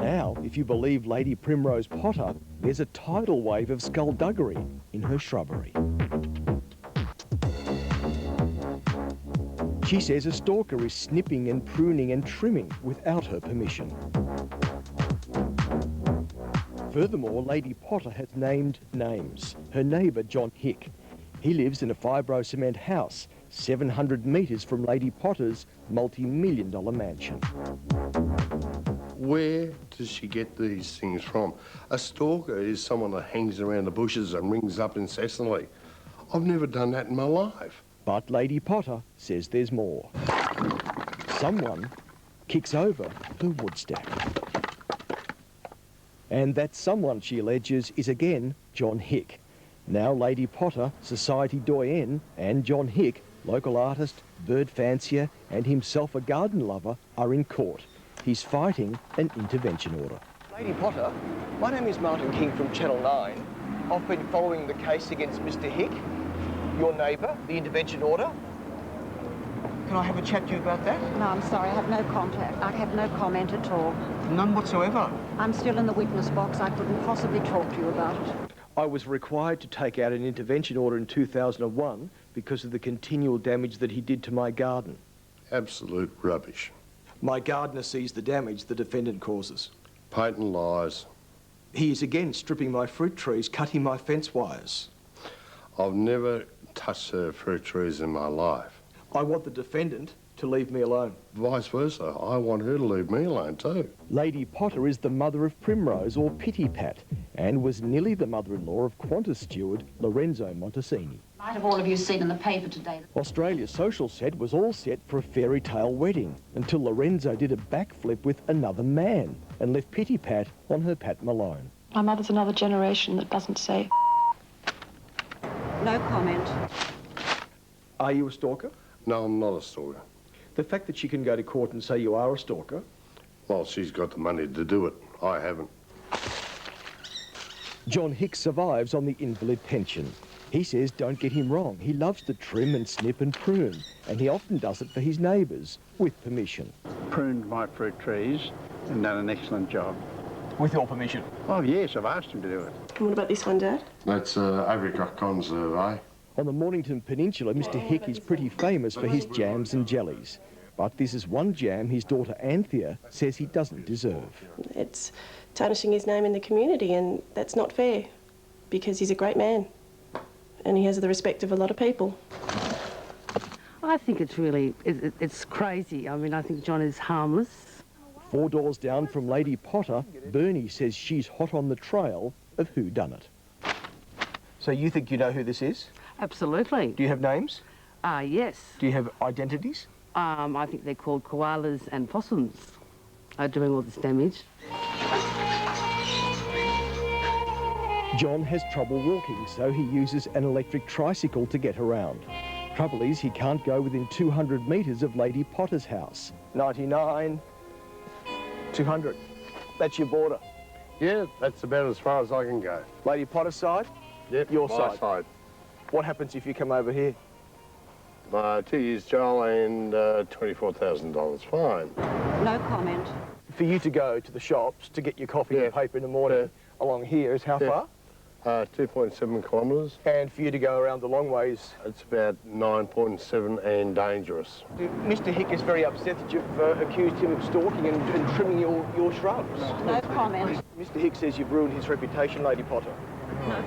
Now, if you believe Lady Primrose Potter, there's a tidal wave of skullduggery in her shrubbery. She says a stalker is snipping and pruning and trimming without her permission. Furthermore, Lady Potter has named names. Her neighbour, John Hick. He lives in a fibro cement house 700 metres from Lady Potter's multi-million-dollar mansion. Where does she get these things from? A stalker is someone that hangs around the bushes and rings up incessantly. I've never done that in my life. But Lady Potter says there's more. Someone kicks over her wood stack. And that someone, she alleges, is again John Hick. Now Lady Potter, society doyen, and John Hick, local artist, bird fancier, and himself a garden lover, are in court. He's fighting an intervention order. Lady Potter, my name is Martin King from Channel 9. I've been following the case against Mr. Hick, your neighbour, the intervention order. Can I have a chat to you about that? No, I'm sorry, I have no contact. I have no comment at all. None whatsoever? I'm still in the witness box. I couldn't possibly talk to you about it. I was required to take out an intervention order in 2001 because of the continual damage that he did to my garden. Absolute rubbish. My gardener sees the damage the defendant causes. Patent lies. He is again stripping my fruit trees, cutting my fence wires. I've never touched fruit trees in my life. I want the defendant to leave me alone. Vice versa, I want her to leave me alone too. Lady Potter is the mother of Primrose, or Pity Pat, and was nearly the mother-in-law of Qantas steward Lorenzo Montesini. Might have all of you seen in the paper today. Australia's social set was all set for a fairy tale wedding until Lorenzo did a backflip with another man and left Pity Pat on her Pat Malone. My mother's another generation that doesn't say. No comment. Are you a stalker? No, I'm not a stalker. The fact that she can go to court and say you are a stalker. Well, she's got the money to do it. I haven't. John Hick survives on the invalid pension. He says don't get him wrong. He loves to trim and snip and prune, and he often does it for his neighbours, with permission. Pruned my fruit trees and done an excellent job. With your permission? Oh, yes, I've asked him to do it. And what about this one, Dad? That's apricot conserve. On the Mornington Peninsula, Mr. Hick is pretty famous for his jams and jellies. But this is one jam his daughter Anthea says he doesn't deserve. It's tarnishing his name in the community, and that's not fair, because he's a great man, and he has the respect of a lot of people. I think it's really, it's crazy. I mean, I think John is harmless. 4 doors down from Lady Potter, Bernie says she's hot on the trail of whodunit. So you think you know who this is? Absolutely. Do you have names? Yes. Do you have identities? I think they're called koalas and possums are doing all this damage. John has trouble walking, so he uses an electric tricycle to get around. Trouble is, he can't go within 200 metres of Lady Potter's house. 99, 200. That's your border. Yeah, that's about as far as I can go. Lady Potter's side? Yep, your my side. What happens if you come over here? 2 years jail and $24,000 fine. No comment. For you to go to the shops to get your coffee and paper in the morning along here is how far? 2.7 kilometres. And for you to go around the long ways? It's about 9.7 and dangerous. Mr. Hick is very upset that you've accused him of stalking and trimming your shrubs. No comment. Mr. Hick says you've ruined his reputation, Lady Potter. No.